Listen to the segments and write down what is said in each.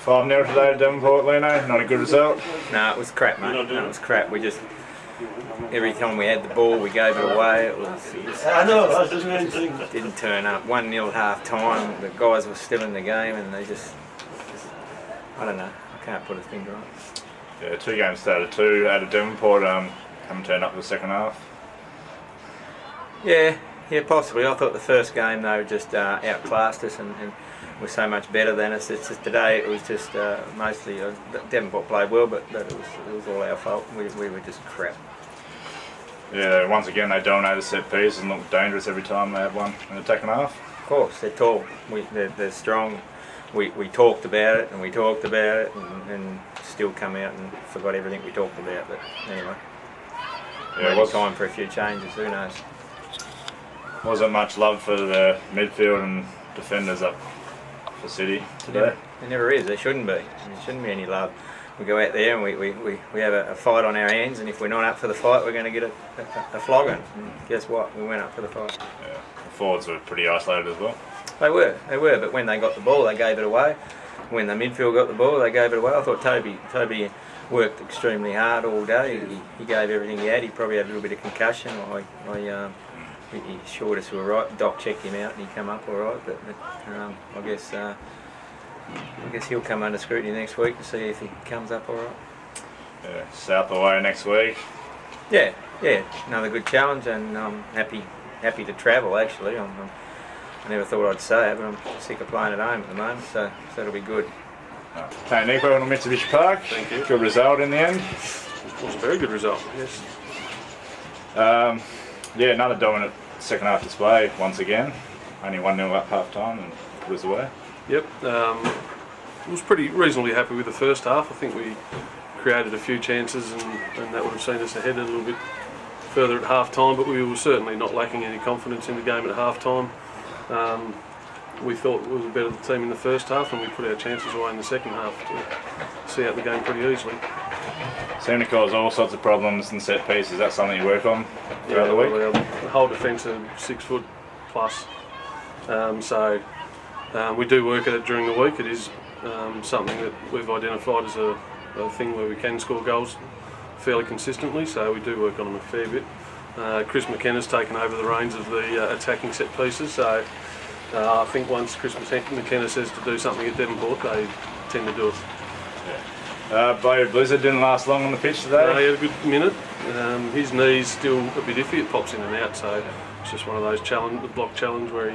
5-0 today to Devonport, Lino. Not a good result. No, it was crap, mate. No, it was crap. We just, every time we had the ball, we gave it away. It didn't turn up. 1-0 half time. The guys were still in the game, and they just I don't know. I can't put a finger on it. Yeah, 2 games started 2 out of Devonport. Haven't turned up for the second half. Yeah, possibly. I thought the first game they just outclassed us and were so much better than us. It's just today it was just mostly Devonport played well, but it was all our fault. We were just crap. Yeah, once again they dominated set piece and looked dangerous every time they had one in the second half. Of course, they're tall. They're strong. We talked about it and we talked about it and still come out and forgot everything we talked about. But anyway, yeah, it was time for a few changes. Who knows? Wasn't much love for the midfield and defenders up for City today. There never is. There shouldn't be. There shouldn't be any love. We go out there and we have a fight on our hands, and if we're not up for the fight, we're going to get a flogging. And guess what? We went up for the fight. Yeah. The forwards were pretty isolated as well. They were, but when they got the ball, they gave it away. When the midfield got the ball, they gave it away. I thought Toby worked extremely hard all day. He gave everything he had. He probably had a little bit of concussion. He assured us we were right. Doc checked him out and he came up all right. But I guess he'll come under scrutiny next week to see if he comes up all right. Yeah, South away next week. Yeah, another good challenge, and I'm happy to travel. Actually, I never thought I'd say it, but I'm sick of playing at home at the moment, so it'll be good. Hey, Nick, welcome to Mitsubishi Park. Thank you. Good result in the end. It was a very good result, yes. Yeah, another dominant second half display once again. Only 1-0 up half time and put us away. Yep. I was pretty reasonably happy with the first half. I think we created a few chances and that would have seen us ahead a little bit further at half time, but we were certainly not lacking any confidence in the game at half time. We thought we were better the team in the first half, and we put our chances away in the second half to see out the game pretty easily. Seemed to cause all sorts of problems in set pieces. Is that something you work on throughout the week? Well, the whole defence are 6 foot plus, so we do work at it during the week. It is something that we've identified as a thing where we can score goals fairly consistently, so we do work on them a fair bit. Chris McKenna's taken over the reins of the attacking set pieces, so I think once Chris McKenna says to do something at Devonport, they tend to do it. Blade Blizzard didn't last long on the pitch today. He had a good minute. His knee's still a bit iffy, it pops in and out, so it's just one of those block challenge where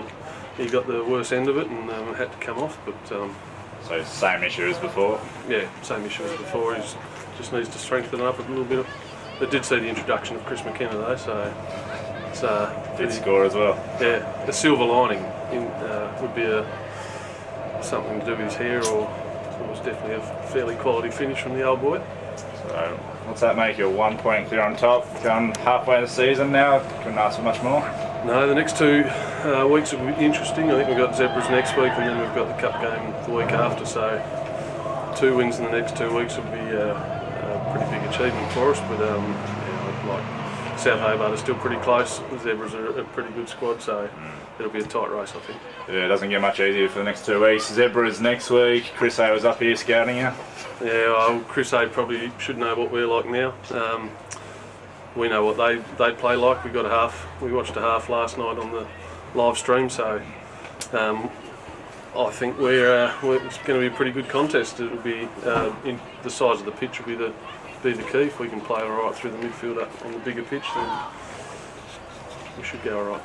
he got the worst end of it and had to come off. But so same issue as before? Yeah, same issue as before. He just needs to strengthen up a little bit. They did see the introduction of Chris McKenna though, so it's did score as well. Yeah, the silver lining would be something to do with his hair, or it was definitely a fairly quality finish from the old boy. So what's that make you? 1 point clear on top, going halfway in the season now, couldn't ask for much more? No, the next 2 weeks will be interesting. I think we've got Zebras next week and then we've got the Cup game the week after, so 2 wins in the next 2 weeks will be a pretty big achievement for us, but like South Hobart are still pretty close. The Zebras are a pretty good squad, so it'll be a tight race, I think. Yeah, it doesn't get much easier for the next 2 weeks. Zebras next week. Chris A was up here scouting you. Yeah, well, Chris A probably should know what we're like now. We know what they play like. We watched a half last night on the live stream, so I think it's going to be a pretty good contest. It'll be in the size of the pitch will be the key. If we can play all right through the midfield up on the bigger pitch, then we should go all right.